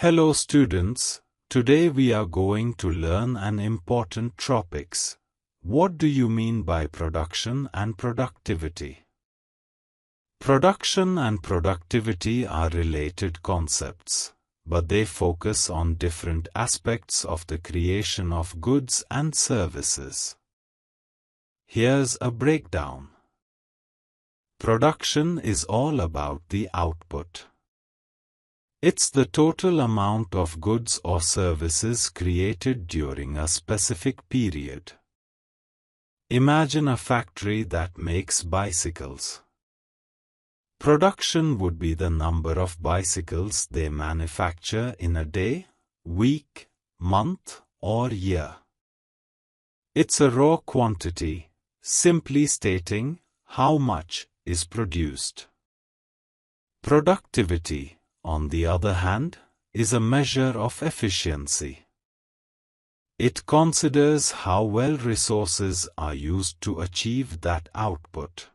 Hello students, today we are going to learn an important topics. What do you mean by production and productivity? Production and productivity are related concepts, but they focus on different aspects of the creation of goods and services. Here's a breakdown. Production is all about the output. It's the total amount of goods or services created during a specific period. Imagine a factory that makes bicycles. Production would be the number of bicycles they manufacture in a day, week, month, or year. It's a raw quantity, simply stating how much is produced. Productivity, on the other hand, is a measure of efficiency. It considers how well resources are used to achieve that output.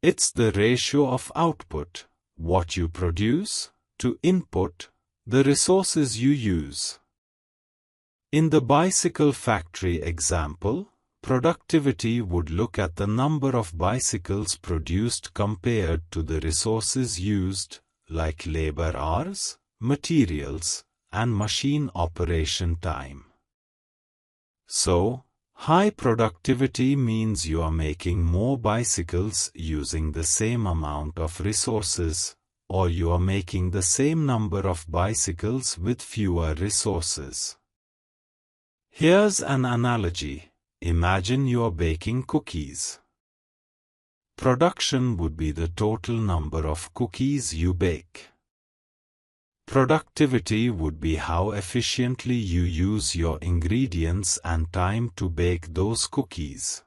It's the ratio of output, what you produce, to input, the resources you use. In the bicycle factory example, productivity would look at the number of bicycles produced compared to the resources used, like labor hours, materials, and machine operation time. So, high productivity means you are making more bicycles using the same amount of resources, or you are making the same number of bicycles with fewer resources. Here's an analogy. Imagine you are baking cookies. Production would be the total number of cookies you bake. Productivity would be how efficiently you use your ingredients and time to bake those cookies.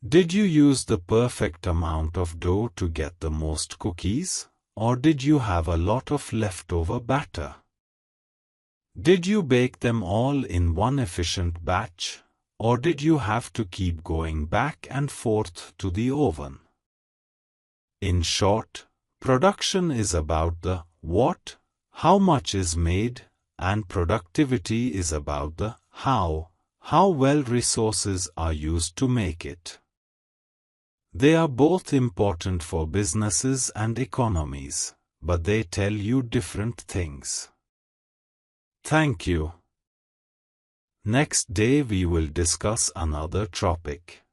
Did you use the perfect amount of dough to get the most cookies, or did you have a lot of leftover batter? Did you bake them all in one efficient batch, or did you have to keep going back and forth to the oven? In short, production is about the what, how much is made, and productivity is about the how well resources are used to make it. They are both important for businesses and economies, but they tell you different things. Thank you. Next day we will discuss another topic.